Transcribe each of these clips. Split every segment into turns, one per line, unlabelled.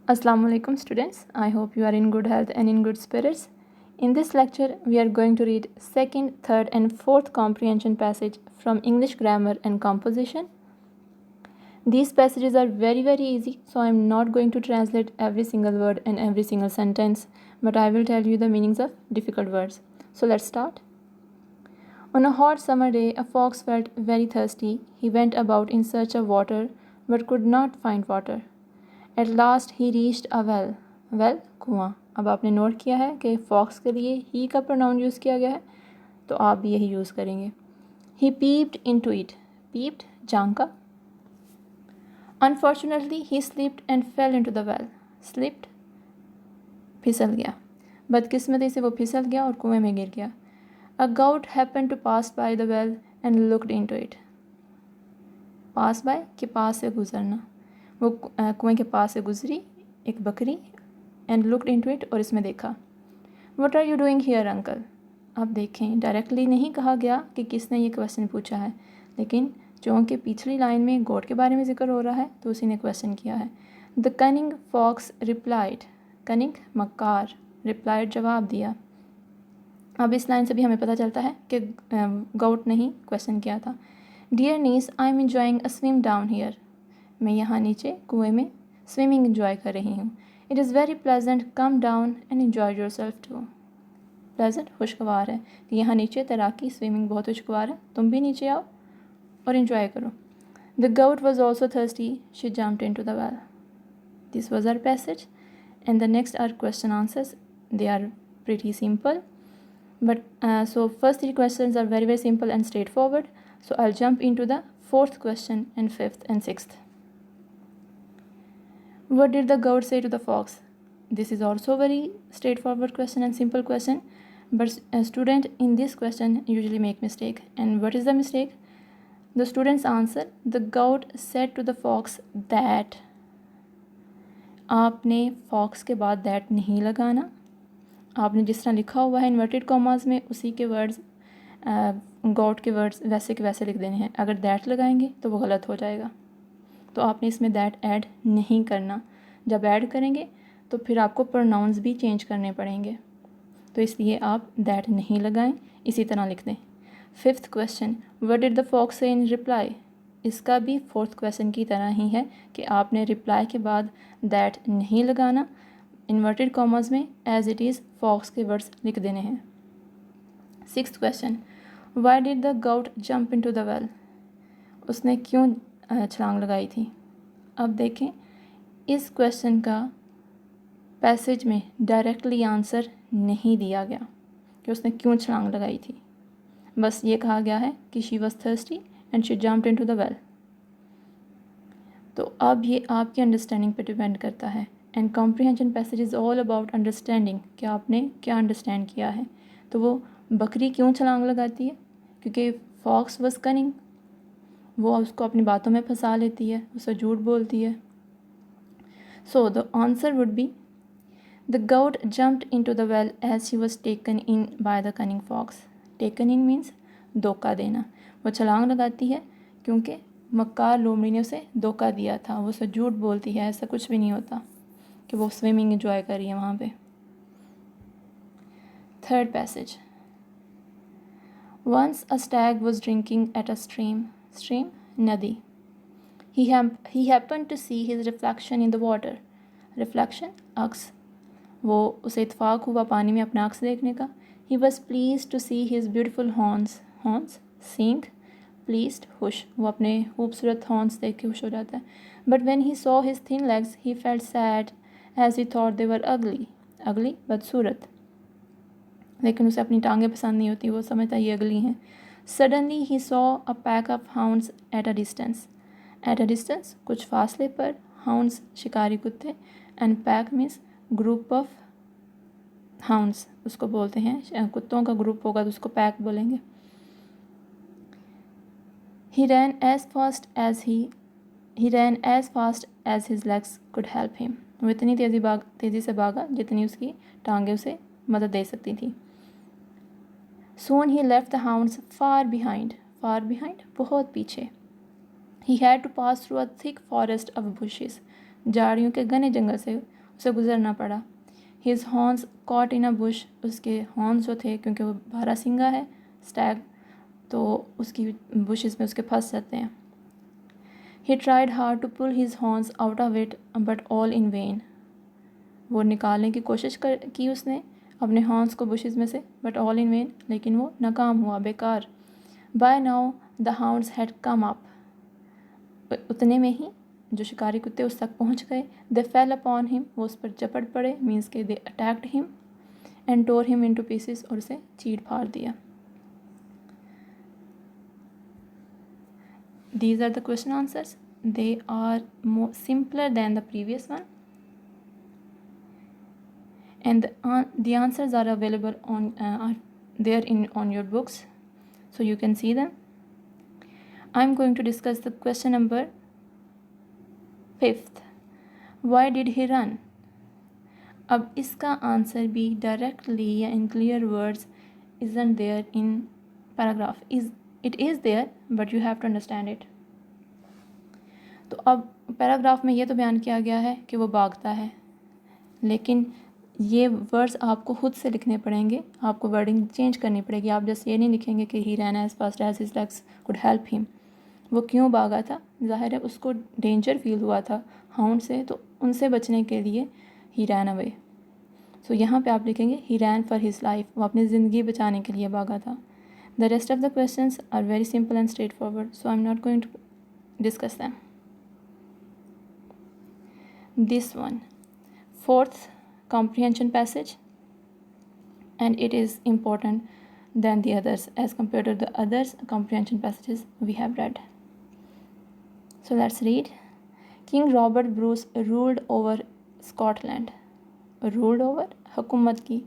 Assalamu alaikum students. I hope you are in good health and in good spirits. In this lecture, we are going to read second, third and fourth comprehension passage from English grammar and composition. These passages are very easy, so I am not going to translate every single word and every single sentence, but I will tell you the meanings of difficult words. So let's start. On a hot summer day, a fox felt very thirsty. He went about in search of water, but could not find water. At last he reached a well. Well, कुआं. अब आपने note किया है कि fox के लिए ही का pronoun use किया गया है, तो आप भी यही यूज़ करेंगे. He peeped into it. Peeped, झांका. Unfortunately, he slipped and fell into the well. Slipped, फिसल गया. बदकिस्मती से वो फिसल गया और कुएं में गिर गया. A goat happened to pass by the well and looked into it. Pass by के पास से गुजरना. वो कुएं के पास से गुजरी एक बकरी एंड लुक्ड इनटू इट और इसमें देखा. What are you doing here uncle. आप देखें, डायरेक्टली नहीं कहा गया कि किसने ये क्वेश्चन पूछा है, लेकिन चूँकि पिछली लाइन में गोट के बारे में जिक्र हो रहा है तो उसी ने क्वेश्चन किया है. The cunning fox replied. Cunning मक्कार, रिप्लाइड जवाब दिया. अब इस लाइन से भी हमें पता चलता है कि गोट ने ही क्वेश्चन किया था. Dear niece, I am enjoying a swim down here. मैं यहाँ नीचे कुएं में स्विमिंग इंजॉय कर रही हूँ. It is very pleasant, come down and enjoy yourself too. Pleasant खुशगवार है कि यहाँ नीचे तैराकी स्विमिंग बहुत खुशगवार है, तुम भी नीचे आओ और इन्जॉय करो. The goat was also thirsty, she jumped into the well. This was our passage and the next are question answers. They are pretty simple, but so first three questions are very simple and straightforward. So I'll jump into the fourth question and fifth and sixth. What did the goat say to the fox? This is also a very straightforward question and simple question, but a student in this question usually make mistake. And what is the mistake? The students answer, the goat said to the fox that. आपने fox के बाद that नहीं लगाना. आपने जिस तरह लिखा हुआ है इन्वर्टेड कॉमास में उसी के वर्ड्स गॉड के वर्ड्स वैसे के वैसे लिख देने हैं. अगर दैट लगाएंगे तो वो गलत हो जाएगा, तो आपने इसमें दैट ऐड नहीं करना. जब ऐड करेंगे तो फिर आपको प्रोनाउंस भी चेंज करने पड़ेंगे, तो इसलिए आप दैट नहीं लगाएं, इसी तरह लिख दें. Fifth question, what did the fox say in reply. इसका भी फोर्थ क्वेश्चन की तरह ही है कि आपने रिप्लाई के बाद दैट नहीं लगाना, इन्वर्टेड कॉमास में एज इट इज़ फॉक्स के वर्ड्स लिख देने हैं. Sixth question, why did the goat jump into the well. उसने क्यों छलांग लगाई थी. अब देखें, इस क्वेश्चन का पैसेज में डायरेक्टली आंसर नहीं दिया गया कि उसने क्यों छलांग लगाई थी. बस ये कहा गया है कि she was thirsty and she jumped into the well. तो अब ये आपकी अंडरस्टैंडिंग पे डिपेंड करता है. And comprehension passage is all about understanding कि आपने क्या अंडरस्टैंड किया है. तो वो बकरी क्यों छलांग लगाती है, क्योंकि फॉक्स वॉज कनिंग, वो उसको अपनी बातों में फंसा लेती है, उससे झूठ बोलती है. So the answer would be the goat jumped into the well as she was taken in by the cunning fox. Taken in means धोखा देना. वो छलांग लगाती है क्योंकि मक्कार लोमड़ी ने उसे धोखा दिया था, वो उसे झूठ बोलती है, ऐसा कुछ भी नहीं होता कि वो स्विमिंग इंजॉय कर रही है वहाँ पे. Third passage, once a stag was drinking at a stream. Stream नदी. he happened to see his reflection in the water. reflection अक्स. वो उसे इत्फाक हुआ पानी में अपना अक्स देखने का. he was pleased to see his beautiful horns. horns seeing, pleased खुश, वो अपने खूबसूरत हॉर्न्स देख के खुश हो जाता है. but when he saw his thin legs he felt sad as he thought they were ugly. ugly बदसूरत, लेकिन उसे अपनी टांगें पसंद नहीं होती, वो समझता ये अगली हैं. suddenly he saw a pack of hounds at a distance. at a distance कुछ फासले पर, hounds शिकारी कुत्ते, and pack means group of hounds उसको बोलते हैं. कुत्तों का ग्रुप होगा तो उसको पैक बोलेंगे. he ran as fast as his legs could help him. वो इतनी तेज़ी से भागा जितनी उसकी टांगें उसे मदद दे सकती थी. soon he left the hounds far behind. बहुत पीछे. he had to pass through a thick forest of bushes. झाड़ियों के घने जंगल से उसे गुजरना पड़ा। His horns caught in a bush, उसके हॉर्न्स जो थे, क्योंकि वो बारहसिंगा है स्टैग, तो उसकी बुशेस में उसके फंस जाते हैं। He tried hard to pull his horns out of it but all in vain, वो निकालने की कोशिश की उसने अपने हॉर्न्स को बुशेस में से, बट ऑल इन वेन, लेकिन वो नाकाम हुआ, बेकार। By now the hounds had come up, उतने में ही जो शिकारी कुत्ते उस तक पहुंच गए। दे फेल अपॉन हिम, वो उस पर चपट पड़े, मीन्स के they attacked him and tore him into pieces, और उसे चीर फाड़ दिया। These are the question answers. They are more simpler than the previous one, and the answers are available are there on your books, so you can see them. I'm going to discuss the question number 5th. Why did he run? अब इसका answer भी directly या in clear words isn't there in paragraph. It is there, but you have to understand it. तो अब paragraph में ये तो बयान किया गया है कि वो भागता है, लेकिन ये वर्ड्स आपको खुद से लिखने पड़ेंगे, आपको वर्डिंग चेंज करनी पड़ेगी। आप जैसे ये नहीं लिखेंगे कि he ran as fast as his legs could help him. वो क्यों भागा था? जाहिर है उसको डेंजर फील हुआ था हाउंड से, तो उनसे बचने के लिए ही रैन अवे। सो यहाँ पे आप लिखेंगे he ran for his life, वो अपनी ज़िंदगी बचाने के लिए भागा था। The rest of the questions are very simple and straightforward, so I am not going to discuss them. This one, 4th comprehension passage, and it is important than the others as compared to the others comprehension passages we have read. So let's read. King Robert Bruce ruled over Scotland. Ruled over, हुकूमत की।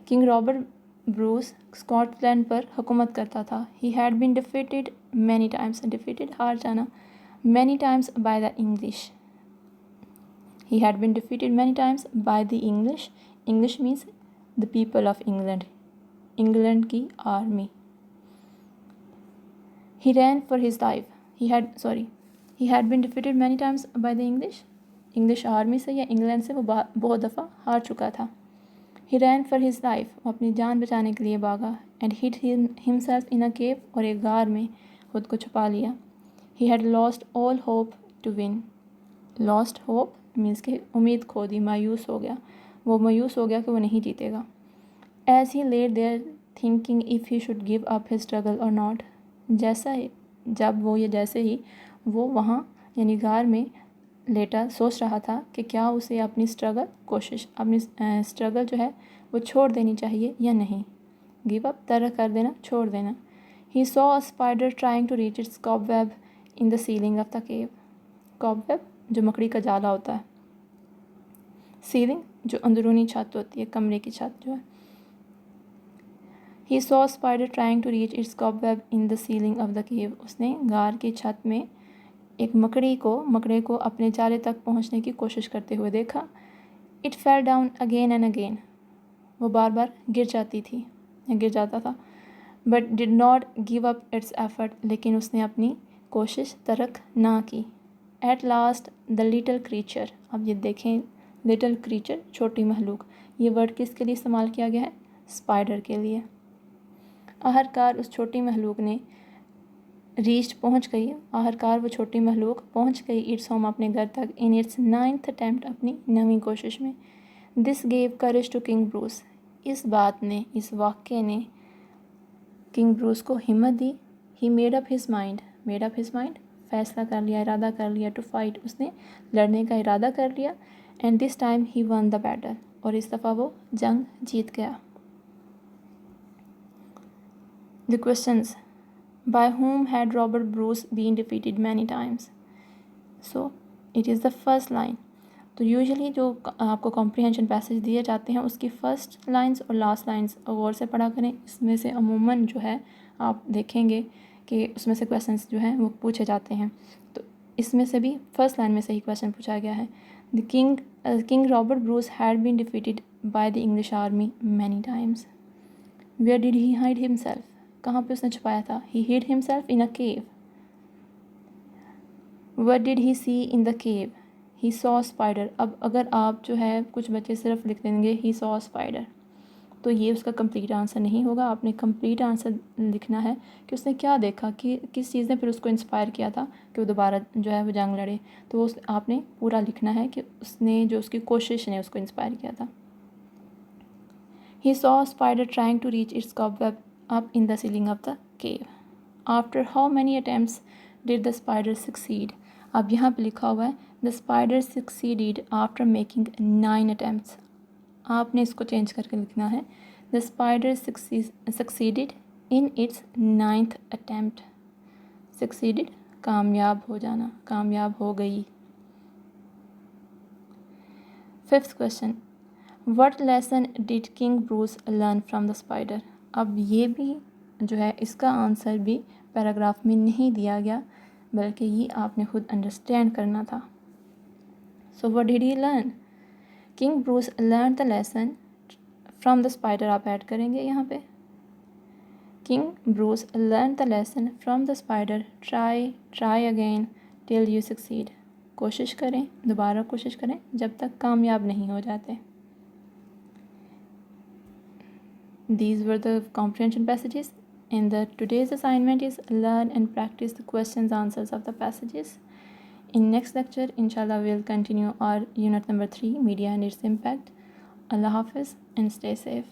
King Robert Bruce Scotland पर हुकूमत करता था। He had been defeated many times, defeated हार जाना, many times by the English. He had been defeated many times by the English. English means the people of England. England की army. He ran for his life. He had been defeated many times by the English. English army से या England से वो बहुत दफ़ा हार चुका था। He ran for his life, वो अपनी जान बचाने के लिए भागा। And hid himself in a cave, और एक गार में खुद को छुपा लिया। He had lost all hope to win. Lost hope means कि उम्मीद खो दी, मायूस हो गया, वो मायूस हो गया कि वो नहीं जीतेगा। As he laid there thinking if he should give up his struggle और नॉट, जैसे ही वो वहाँ यानी गार में लेटा सोच रहा था कि क्या उसे अपनी स्ट्रगल जो है वो छोड़ देनी चाहिए या नहीं। गिव अप तरक कर देना, छोड़ देना। He saw a spider trying to reach its cobweb in the ceiling of the cave. Cobweb जो मकड़ी का जाला होता है, सीलिंग जो अंदरूनी छत होती है, कमरे की छत जो है। He saw spider trying to reach its cobweb in the ceiling of the cave, उसने गार की छत में एक मकड़े को अपने जाले तक पहुंचने की कोशिश करते हुए देखा। It fell down again and again, वो बार बार गिर जाता था। But did not give up it's effort, लेकिन उसने अपनी कोशिश तर्क ना की। At last the little creature, अब ये देखें लिटल क्रीचर छोटी महलूक, ये वर्ड किसके लिए इस्तेमाल किया गया है? स्पाइडर के लिए। आखिरकार उस छोटी महलूक ने आखिरकार वो छोटी महलूक पहुंच गई इट्स होम, अपने घर तक, इन इट्स 9th अटैम्प्ट, अपनी 9वीं कोशिश में। This gave courage to King Bruce, इस वाक़े ने किंग ब्रूस को हिम्मत दी। He made up his mind, फैसला कर लिया, इरादा कर लिया। टू फाइट, उसने लड़ने का इरादा कर लिया। And this time he won the battle, और इस दफ़ा वो जंग जीत गया। The questions, by whom had Robert Bruce been defeated many times? So it is the first line. तो यूजुअली जो आपको कॉम्प्रिहेंशन पैसेज दिए जाते हैं उसकी फ़र्स्ट लाइंस और लास्ट लाइंस गौर से पढ़ा करें। इसमें से अमूमन जो है आप देखेंगे कि उसमें से क्वेश्चंस जो हैं वो पूछे जाते हैं। तो इसमें से भी फर्स्ट लाइन में से ही क्वेश्चन पूछा गया है। The king Robert Bruce had been defeated by the English army many times. Where did he hide himself, कहाँ पे उसने छुपाया था? He hid himself in a cave. What did he see in the cave? He saw spider. अब अगर आप जो है कुछ बच्चे सिर्फ लिख देंगे ही सॉ स्पाइडर, तो ये उसका कंप्लीट आंसर नहीं होगा। आपने कंप्लीट आंसर लिखना है कि उसने क्या देखा, कि किस चीज़ ने फिर उसको इंस्पायर किया था कि वो दोबारा जो है वो जंग लड़े। तो वो आपने पूरा लिखना है कि उसने जो उसकी कोशिश ने उसको इंस्पायर किया था। He saw spider trying to reach its cobweb up in the ceiling of the cave. After how many attempts did the spider succeed. अब यहाँ पे लिखा हुआ है the spider succeeded after making 9 attempts. आपने इसको चेंज करके लिखना है the spider succeeded in its 9th attempt. Succeeded कामयाब हो जाना, कामयाब हो गई। 5th question, what lesson did king Bruce learn from the spider. अब ये भी जो है इसका आंसर भी पैराग्राफ में नहीं दिया गया, बल्कि ये आपने खुद अंडरस्टैंड करना था। So what did he learn? King Bruce learn the lesson from the spider आप ऐड करेंगे यहाँ पे। King Bruce learn the lesson from the spider, try again till you succeed. कोशिश करें, दोबारा कोशिश करें जब तक कामयाब नहीं हो जाते। These were the comprehension passages, and the today's assignment is learn and practice the questions answers of the passages. In next lecture, inshallah, we'll continue our unit number 3, media and its impact. Allah Hafiz and stay safe.